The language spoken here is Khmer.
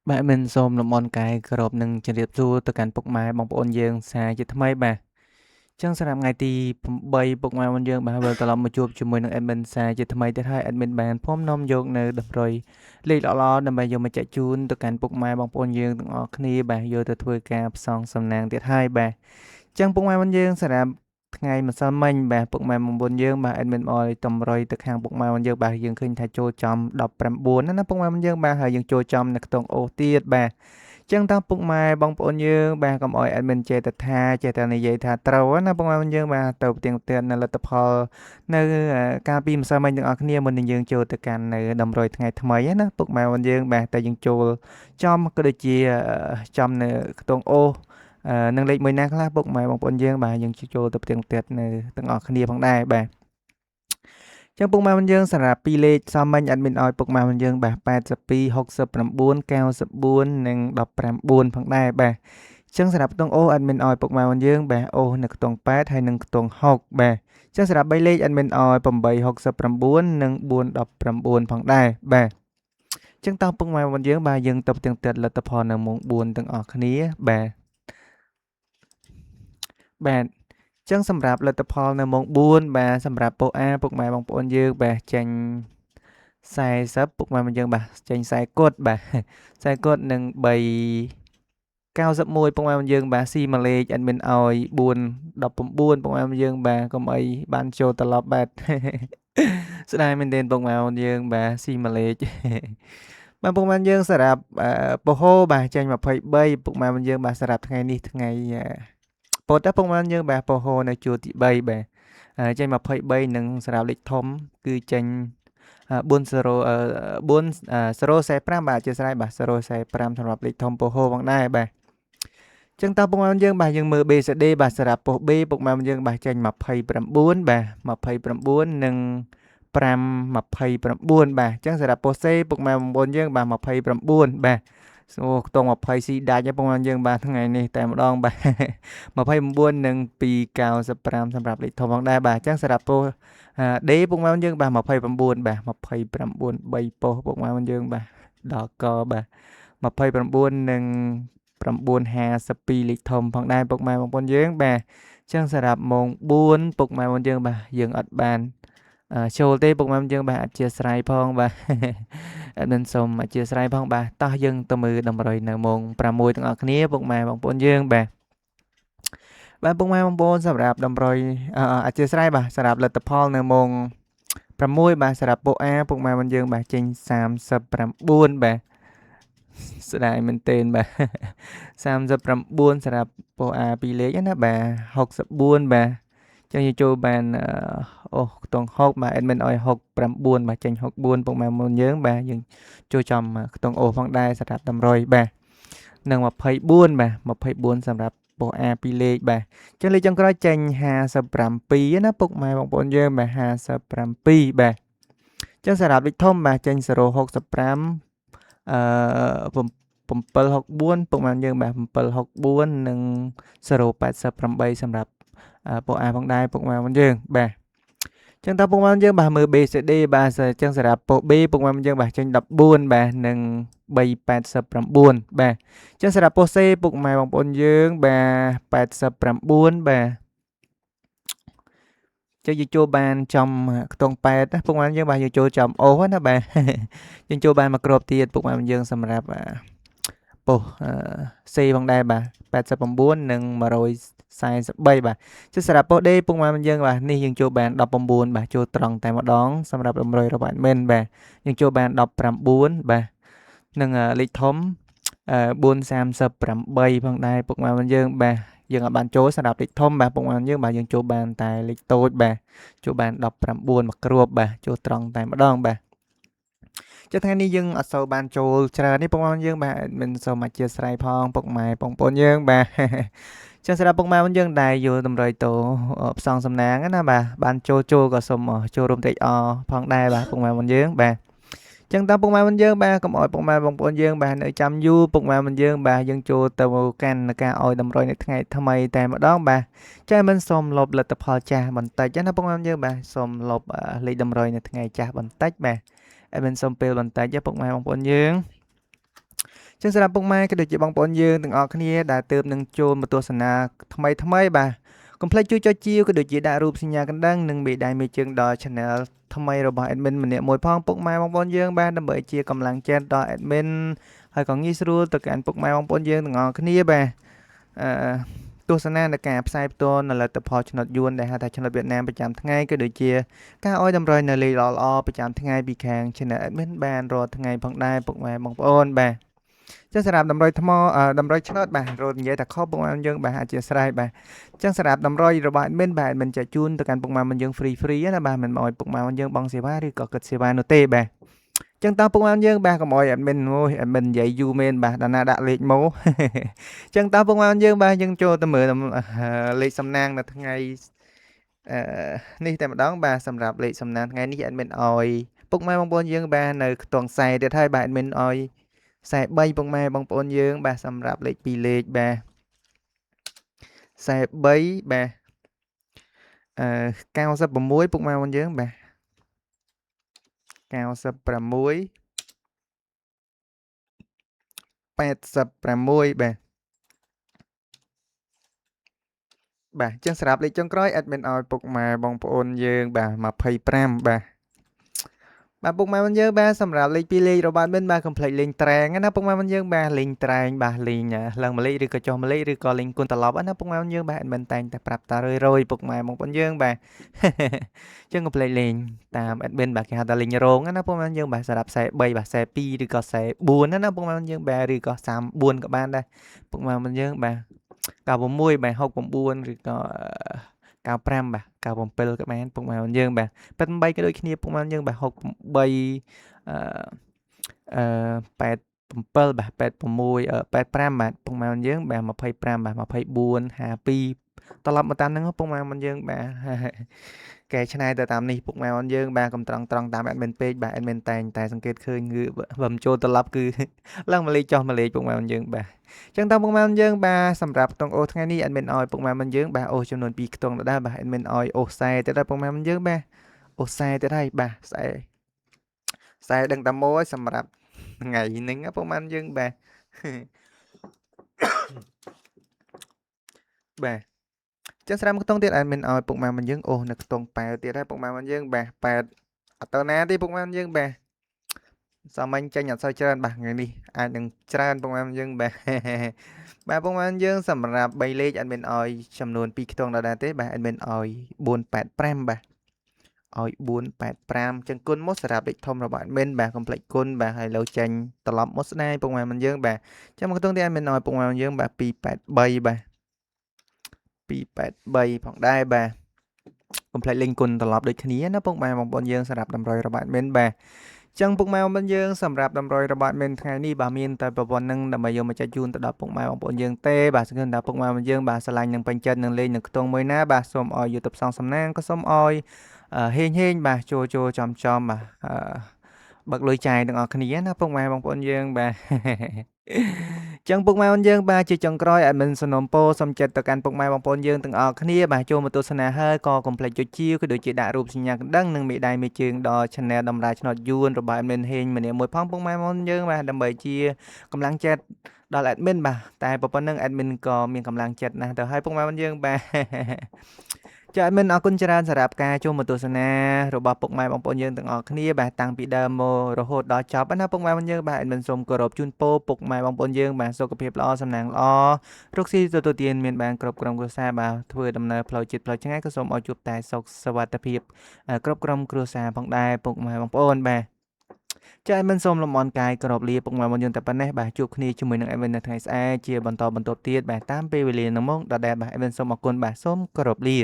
Bạn mìnhសូមលំអរកាយគោរពនិងជម្រាបសួរទៅកាន់ពុកម៉ែបងប្អូនយើងសាជាថ្មីបាទចឹងសម្រាប់ថ្ងៃទី8ពុកម៉ែបងយើងបាទវិលត្រឡប់មកជួបជាមួយនឹង admin សាជាថ្មីទៀតហើយ admin បានភូមិនាំយកនៅតម្រុយលេខល្អៗដើម្បីយកមកចែកជូនទៅកាន់ពុកម៉ែបងប្អូនយើងទាំងអស់គ្នាបាទយកទៅធ្វើការផ្សងសំណាងទៀតហើយបាទចឹងពុកម៉ែបងយើងសម្រាប់ថ្ងៃម្សិលមិញបាទពុកម៉ែបងប្អូនយើងបាទ admin អយតម្រុយទៅខាងពុកម៉ែបងយើងបាទយើងឃើញថាចូលចំ19ណាពុកម៉ែបងយើងបាទហើយយើងចូលចំនៅខ្ទង់អូសទៀតបាទចឹងតើពុកម៉ែបងប្អូនយើងបាទកុំអោយ admin ចេះតែថាចេះតែនិយាយថាត្រូវណាពុកម៉ែបងយើងបាទទៅផ្ទៀងផ្ទាត់នៅលទ្ធផលនៅកាលពីម្សិលមិញទាំងអស់គ្នាមុននឹងយើងចូលទៅកាន់នៅតម្រុយថ្ងៃថ្មីណាពុកម៉ែបងយើងបាទតែយើងចូលចំក៏ដូចជាចំនៅខ្ទង់អូសនឹងលេខមួយណាខ្លះពុកម៉ែបងប្អូនយើងបាទយើងចូលទៅផ្ទៀងផ្ទាត់នៅទាំងអស់គ្នាផងដែរបាទចឹងពុកម៉ែបងយើងសម្រាប់ពីរលេខសំមិញអត់មានឲ្យពុកម៉ែបងយើងបាទ82 69 94និង19ផងដែរបាទចឹងសម្រាប់ខ្ទង់អូអត់មានឲ្យពុកម៉ែបងយើងបាទអូនៅខ្ទង់8ហើយនិងខ្ទង់6បាទចឹងសម្រាប់3លេខអត់មានឲ្យ869និង419ផងដែរបាទចឹងតោះពុកម៉ែបងយើងបាទយើងទៅផ្ទៀងផ្ទាត់លទ្ធផលនៅម៉ោង4ទាំងអស់គ្នាបាទចឹងសម្រាប់លទ្ធផលនៅម៉ោង4បាទសម្រាប់ពុក A ពុកម៉ែបងប្អូនយើងបាទចាញ់40ពុកម៉ែបងយើងបាទចាញ់40គត់បាទ40គត់និង391ពុកម៉ែបងយើងបាទស៊ីមួយលេខអត់មានឲ្យ419ពុកម៉ែបងយើងបាទកុំអីបានចូលត្រឡប់បាទស្ដាយមែនទែនពុកម៉ែបងយើងបាទស៊ីមួយលេខបាទពុកម៉ែបងយើងសម្រាប់ពហុបាទចាញ់23ពុកម៉ែបងយើងបាទសម្រាប់ថ្ងៃនេះថ្ងៃពោតតែពុកម៉ែយើងបាទពហុនៅជួរទី3បាទចេញ23និងសម្រាប់លេខធំគឺចេញ4045បាទអធិស្ឋានបាទ045សម្រាប់លេខធំពហុផងដែរបាទចឹងតើពុកម៉ែយើងបាទយើងមើល BCD បាទសម្រាប់ប៉ុស B ពុកម៉ែយើងបាទចេញ29បាទ29និង529បាទចឹងសម្រាប់ប៉ុស C ពុកម៉ែបងប្អូនយើងបាទ29បាទអូខ្ទង់20ស៊ីដាច់ហ្នឹងពុកម៉ែយើងបាទថ្ងៃនេះតែម្ដងបាទ29និង295សម្រាប់លេខធំផងដែរបាទចឹងសម្រាប់ប៉ុសD ពុកម៉ែយើងបាទ29បាទ29 3ប៉ុសពុកម៉ែយើងបាទដល់កបាទ29និង952លេខធំផងដែរពុកម៉ែបងប្អូនយើងបាទចឹងសម្រាប់ម៉ោង4ពុកម៉ែបងយើងបាទយើងអត់បានចូលទេពុកម៉ែយើងបាទអធិស្ឋានផងបាទអត់មានសូមអធិស្ឋានផងបាទតោះយើងទៅមើលតម្រុយនៅម៉ោង6ទាំងអស់គ្នាពុកម៉ែបងប្អូនយើងបាទពុកម៉ែបងប្អូនសម្រាប់តម្រុយអធិស្ឋានបាទសម្រាប់លទ្ធផលនៅម៉ោង6បាទសម្រាប់ពុក A ពុកម៉ែបងយើងបាទចេញ39បាទស្ដាយមែនទែនបាទ39សម្រាប់ពោះ A 2លេខណាបាទ64បាទចឹងយើងចូលបានខ្ទង់6បាទ admin ឲ្យ69បាទចេញ64ពុកម៉ែមុនយើងបាទយើងចូលចំខ្ទង់អូផងដែរសម្រាប់តម្រុយបាទនិង24បាទ24សម្រាប់ពោះ A 2លេខបាទចឹងលេខចុងក្រោយចេញ57ណាពុកម៉ែបងប្អូនយើងបាទ57បាទចឹងសម្រាប់លេខធំបាទចេញ065764ពុកម៉ែយើងបាទ764និង088សម្រាប់ពុក A ផងដែរពុកម៉ែយើងបាទចឹងតើពុកម៉ែយើងបាទមើល BCD បាទចឹងសម្រាប់ពុក B ពុកម៉ែយើងបាទចេញ14បាទនិង389បាទចឹងសម្រាប់ពុក C ពុកម៉ែបងប្អូនយើងបាទ89បាទចឹងយើងចូលបានចំខ្ទង់8ណាពុកម៉ែយើងបាទយើងចូលចំអូសណាបាទយើងចូលបានមួយគ្រាប់ទៀតពុកម៉ែយើងសម្រាប់ពុះC ផងដែរបាទ89និង143បាទចុះសម្រាប់ពុះ D ពុកម៉ែយើងបាទនេះយើងចូលបាន19បាទចូលត្រង់តែម្ដងសម្រាប់តម្រុយរបស់ admin បាទយើងចូលបាន19បាទនិងលេខធំ438ផងដែរពុកម៉ែយើងបាទយើងអាចបានចូលសម្រាប់លេខធំបាទពុកម៉ែយើងបាទយើងចូលបានតែលេខតូចបាទចូលបាន19មួយគ្រាប់បាទចូលត្រង់តែម្ដងបាទចុះថ្ងៃនេះយើងអត់សូវបានចូលច្រើននេះពុកម៉ែយើងបាទមិនសូមអធិស្ឋានផងពុកម៉ែបងប្អូនយើងបាទចឹងសម្រាប់ពុកម៉ែយើងដែលយកតម្រុយតោផ្សងសំណាងណាបាទបានចូលក៏សូមចូលរួមត្រេកអរផងដែរបាទពុកម៉ែយើងបាទចឹងតើពុកម៉ែយើងបាទកុំអោយពុកម៉ែបងប្អូនយើងបាទនៅចាំយូរពុកម៉ែយើងបាទយើងចូលទៅកាន់ការអោយតម្រុយនៅថ្ងៃថ្មីតែម្ដងបាទចាមិនសូមលុបលទ្ធផលចាស់បន្តិចណាពុកម៉ែយើងបាទសូមលុបលេខតម្រុយនៅថ្ងៃចាស់បន្តិចបាទមិនសូមពេលបន្តិចទេពុកម៉ែបងប្អូនយើង ចឹងសម្រាប់ពុកម៉ែក៏ដូចជាបងប្អូនយើងទាំងអស់គ្នាដែលទើបនឹងចូលមកទស្សនាថ្មីបាទកុំភ្លេចជួយចុចជាវក៏ដូចជាដាក់រូបសញ្ញាកណ្ដឹងនិងមេដៃមេជើងដល់ Channel ថ្មីរបស់ admin ម្នាក់មួយផងពុកម៉ែបងប្អូនយើងបាទដើម្បីជាកម្លាំងចិត្តដល់ admin ហើយក៏ងាយស្រួលទៅកាន់ពុកម៉ែបងប្អូនយើងទាំងអស់គ្នាបាទអឺទស្សនានៃការផ្សាយផ្ទាល់នៅលទ្ធផលឆ្នោតយួនដែលហៅថាឆ្នោតវៀតណាមប្រចាំថ្ងៃក៏ដូចជាការអោយតម្រុយនៅលេខល្អៗប្រចាំថ្ងៃពីខាង Channel admin បានរាល់ថ្ងៃផងដែរពុកម៉ែបងប្អូនបាទចឹងសម្រាប់តម្រុយថ្មតម្រុយឆ្នោតបាទរត់និយាយតែខុសពុកម៉ែយើងបាទអធិស្ឋានបាទចឹងសម្រាប់តម្រុយរបស់ admin បាទ admin ចែកជូនទៅកាន់ពុកម៉ែយើង free ណាបាទមិនឲ្យពុកម៉ែយើងបង់សេវាឬក៏គិតសេវានោះទេបាទចឹងតើពុកម៉ែយើងបាទកុំឲ្យ admin អូយ admin និយាយយូរមែនបាទដល់ណាដាក់លេខមកចឹងតើពុកម៉ែយើងបាទយើងចូលទៅមើលលេខសំណាងនៅថ្ងៃនេះតែម្ដងបាទសម្រាប់លេខសំណាងថ្ងៃនេះ admin ឲ្យពុកម៉ែបងប្អូនយើងបាទនៅខ្ទង់ខ្សែទៀតហើយបាទ admin ឲ្យខ្សែ3ពុកម៉ែបងប្អូនយើងបាទសម្រាប់លេខ2លេខបាទខ្សែ3បាទ96ពុកម៉ែបងប្អូនយើងបាទ96 86បាទចឹងសម្រាប់លេខចុងក្រោយ admin ឲ្យពុកម៉ែបងប្អូនយើងបាទ25បាទពុកម៉ែបងយើងបាទសម្រាប់លេខ2លេខរបស់ admin បាទកុំភ្លេចលេងត្រែងណាពុកម៉ែបងយើងបាទលេងត្រែងបាទលេងឡើងមួយលេខឬក៏ចុះមួយលេខឬក៏លេងគុណត្រឡប់ណាពុកម៉ែបងយើងបាទ admin តែងតែប្រាប់តារយពុកម៉ែបងប្អូនយើងបាទចឹងកុំភ្លេចលេងតាម admin បាទគេហៅថាលេងរងណាពុកម៉ែបងយើងបាទសម្រាប់ខ្សែ3បាទខ្សែ2ឬក៏ខ្សែ4ណាពុកម៉ែបងយើងបាទឬក៏34ក៏បានដែរពុកម៉ែបងយើងបាទ96បាទ69ឬក៏95បាទ97ក៏បានពុកម៉ែបងយើងបាទ88ក៏ដូចគ្នាពុកម៉ែបងយើងបាទ6387បាទ86 85បាទពុកម៉ែបងយើងបាទ25បាទ24 52ត្រឡប់មកតាមហ្នឹងពុកម៉ែបងយើងបាទកែឆ្នៃទៅតាមនេះពុកម៉ែបងយើងបាទកំត្រង់តាម admin ពេកបាទ admin តែងតែសង្កេតឃើញគឺបើមិនចូលត្រឡប់គឺឡើងមួយលេខចុះមួយលេខពុកម៉ែបងយើងបាទចឹងតើពុកម៉ែបងយើងបាទសម្រាប់ខ្ទង់អូថ្ងៃនេះ admin ឲ្យពុកម៉ែបងយើងបាទអូចំនួន2ខ្ទង់ដដែលបាទ admin ឲ្យអូខ្សែទៀតដែរពុកម៉ែបងយើងបាទអូខ្សែទៀតហើយបាទខ្សែដឹងតែមកសម្រាប់ថ្ងៃហ្នឹងពុកម៉ែយើងបាទបាទចឹងស្រាមខ្ទង់ទៀត admin ឲ្យពុកម៉ែបងយើងអូនៅខ្ទង់ប៉ែវទៀតហើយពុកម៉ែបងយើងបាទប៉ែវអត់ទៅណាទេពុកម៉ែបងយើងបាទសាមញ្ញចេញអត់សូវច្រើនបាទថ្ងៃនេះអាចនឹងច្រើនពុកម៉ែបងយើងបាទបាទពុកម៉ែបងយើងសម្រាប់3លេខ admin ឲ្យចំនួន2ខ្ទង់ដដែលទេបាទ admin ឲ្យ485បាទឲ្យ485ចឹងគុណមកសម្រាប់លេខធំរបស់ admin បាទកុំភ្លេចគុណបាទហើយលើចេញត្រឡប់មកស្ដាយពុកម៉ែបងយើងបាទចឹងមកខ្ទង់ទៀត admin ឲ្យពុកម៉ែបងយើងបាទ283បាទ283ផងដែរបាទកុំភ្លេចលេងគុណត្រឡប់ដូចគ្នាណាពុកម៉ែបងប្អូនយើងសម្រាប់តម្រុយរបស់ admin បាទចឹងពុកម៉ែបងប្អូនយើងសម្រាប់តម្រុយរបស់ admin ថ្ងៃនេះបាទមានតែប្រព័ន្ធនឹងដើម្បីយកមកចែកជូនទៅដល់ពុកម៉ែបងប្អូនយើងទេបាទសង្ឃឹមថាពុកម៉ែបងយើងបាទឆ្លាញ់នឹងពេញចិត្តនឹងលេងនឹងខ្ទង់មួយណាបាទសូមឲ្យ YouTube សងសំណាងក៏សូមឲ្យហេងបាទចូលចំបាទបើកលុយចាយទាំងអស់គ្នាណាពុកម៉ែបងប្អូនយើងបាទចឹងពុកម៉ែបងយើងបាទជាចុងក្រោយ admin សនំពោសូមចិត្តទៅកាន់ពុកម៉ែបងប្អូនយើងទាំងអស់គ្នាបាទចូលមកទស្សនាហើយក៏កុំភ្លេចចុចជាវក៏ដូចជាដាក់រូបសញ្ញាកណ្ដឹងនិងមេដៃមេជើងដល់ Channel តម្រាឆ្នោតយួនរបស់ admin ហេងម្នាក់មួយផងពុកម៉ែបងយើងបាទដើម្បីជាកម្លាំងចិត្តដល់ admin បាទតែប៉ុណ្្នឹង admin ក៏មានកម្លាំងចិត្តណាស់ទៅហើយពុកម៉ែបងយើងបាទចា admin អរគុណច្រើនសម្រាប់ការចូលមកទស្សនារបស់ពុកម៉ែបងប្អូនយើងទាំងអស់គ្នាបាទតាំងពីដើមមករហូតដល់ចប់ណាពុកម៉ែបងយើងបាទ admin សូមគោរពជូនពរពុកម៉ែបងប្អូនយើងបាទសុខភាពល្អសំណាងល្អរកស៊ីទទួលទានមានបានគ្រប់ក្រុមគ្រួសារបាទធ្វើដំណើរផ្លូវចិត្តផ្លូវឆ្ងាយក៏សូមឲ្យជួបតែសុខសុវត្ថិភាពគ្រប់ក្រុមគ្រួសារផងដែរពុកម៉ែបងប្អូនបាទចា admin សូមលំអរកាយគោរពលាពុកម៉ែបងប្អូនតែប៉ុណ្ណេះបាទជួបគ្នាជាមួយនឹង admin នៅថ្ងៃស្អែកជាបន្តបន្ទាប់ទៀតបាទតាមពេលវេលានឹងមកដដែលបាទ admin សូមអរគុណបាទសូមគោរពលា